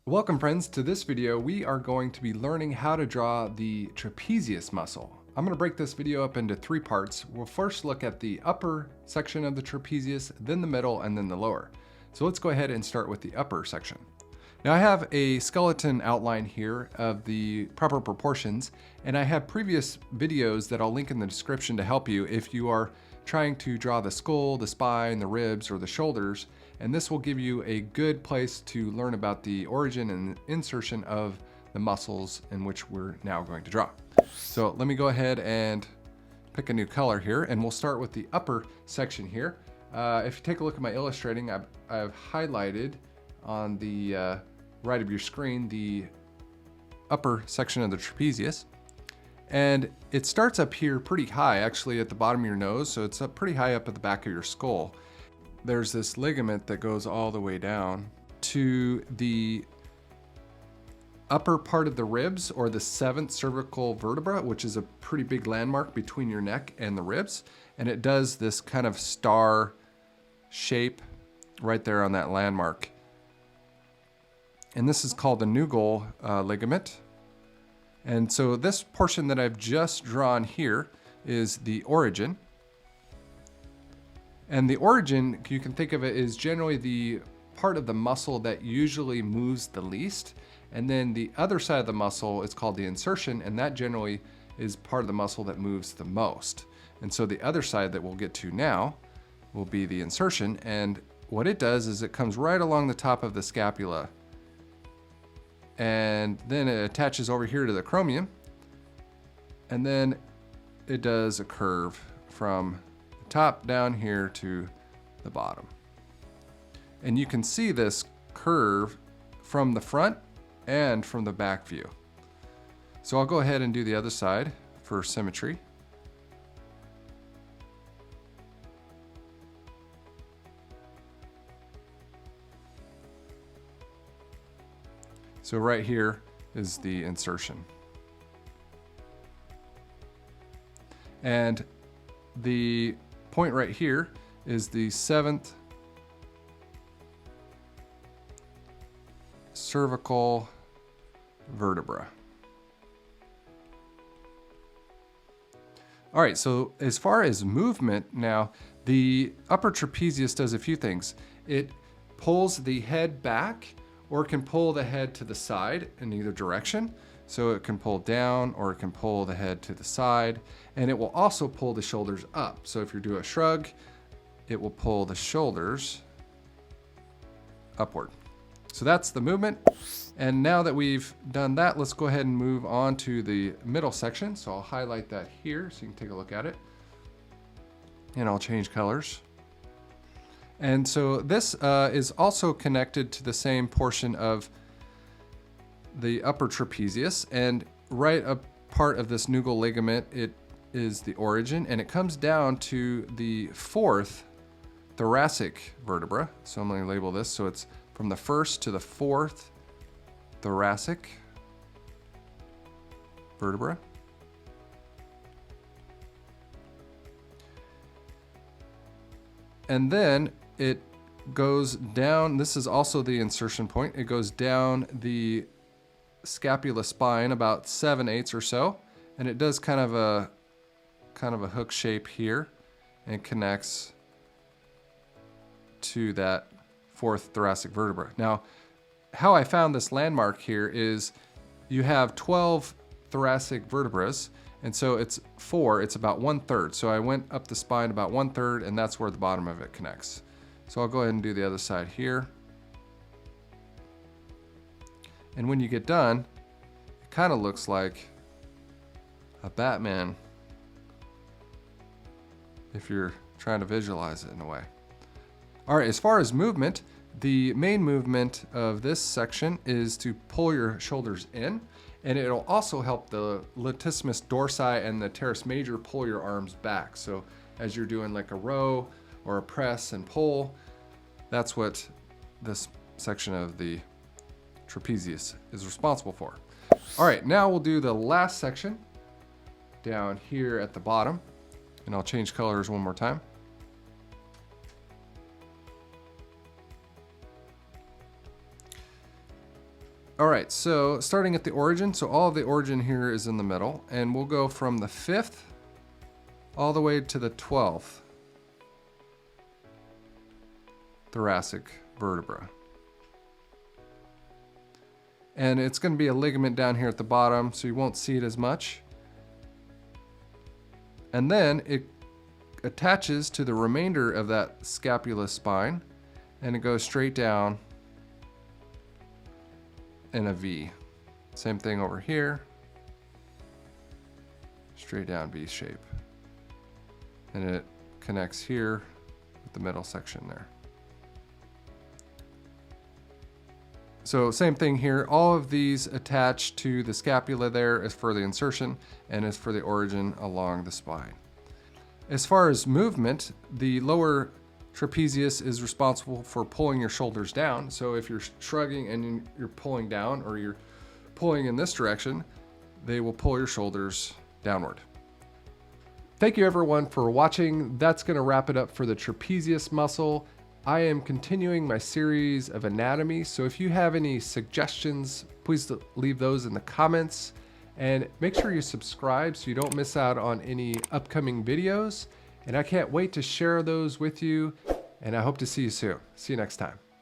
Welcome friends, to this video we are going to be learning how to draw the trapezius muscle. I'm going to break this video up into three parts. We'll first look at the upper section of the trapezius, then the middle, and then the lower. So let's go ahead and start with the upper section. Now I have a skeleton outline here of the proper proportions, and I have previous videos that I'll link in the description to help you if you are trying to draw the skull, the spine, the ribs, or the shoulders. And this will give you a good place to learn about the origin and insertion of the muscles in which we're now going to draw. So let me go ahead and pick a new color here, and we'll start with the upper section here. If you take a look at my illustrating, I've highlighted on the right of your screen the upper section of the trapezius. And it starts up here pretty high, actually at the bottom of your nose, so it's up pretty high up at the back of your skull. There's this ligament that goes all the way down to the upper part of the ribs, or the 7th cervical vertebra, which is a pretty big landmark between your neck and the ribs. And it does this kind of star shape right there on that landmark. And this is called the nugal ligament. And so this portion that I've just drawn here is the origin. And the origin, you can think of it as generally the part of the muscle that usually moves the least. And then the other side of the muscle is called the insertion, and that generally is part of the muscle that moves the most. And so the other side that we'll get to now will be the insertion. And what it does is it comes right along the top of the scapula. And then it attaches over here to the acromion. And then it does a curve from the top down here to the bottom. And you can see this curve from the front and from the back view. So I'll go ahead and do the other side for symmetry. So right here is the insertion. And the point right here is the 7th cervical vertebra. All right, so as far as movement now, the upper trapezius does a few things. It pulls the head back, or it can pull the head to the side in either direction. So it can pull down, or it can pull the head to the side, and it will also pull the shoulders up. So if you do a shrug, it will pull the shoulders upward. So that's the movement. And now that we've done that, let's go ahead and move on to the middle section. So I'll highlight that here so you can take a look at it. And I'll change colors. And so this is also connected to the same portion of the upper trapezius, and right up part of this nugal ligament, it is the origin, and it comes down to the 4th thoracic vertebra. So I'm going to label this, so it's from the 1st to the 4th thoracic vertebra. And then it goes down, this is also the insertion point, it goes down the scapula spine about 7/8 or so, and it does kind of a hook shape here and connects to that 4th thoracic vertebra. Now, how I found this landmark here is you have 12 thoracic vertebrae, and so it's about 1/3. So I went up the spine about 1/3, and that's where the bottom of it connects. So I'll go ahead and do the other side here. And when you get done, it kind of looks like a Batman if you're trying to visualize it in a way. All right, as far as movement, the main movement of this section is to pull your shoulders in, and it'll also help the latissimus dorsi and the teres major pull your arms back. So as you're doing like a row or a press and pull, that's what this section of the trapezius is responsible for. All right, now we'll do the last section down here at the bottom, and I'll change colors one more time. All right, so starting at the origin, so all of the origin here is in the middle, and we'll go from the 5th all the way to the 12th thoracic vertebra. And it's going to be a ligament down here at the bottom, so you won't see it as much. And then it attaches to the remainder of that scapula spine, and it goes straight down in a V. Same thing over here. Straight down V shape. And it connects here with the middle section there. So same thing here. All of these attach to the scapula there as for the insertion and as for the origin along the spine. As far as movement, the lower trapezius is responsible for pulling your shoulders down. So if you're shrugging and you're pulling down, or you're pulling in this direction, they will pull your shoulders downward. Thank you everyone for watching. That's going to wrap it up for the trapezius muscle. I am continuing my series of anatomy, so if you have any suggestions, please leave those in the comments. And make sure you subscribe so you don't miss out on any upcoming videos. And I can't wait to share those with you, and I hope to see you soon. See you next time.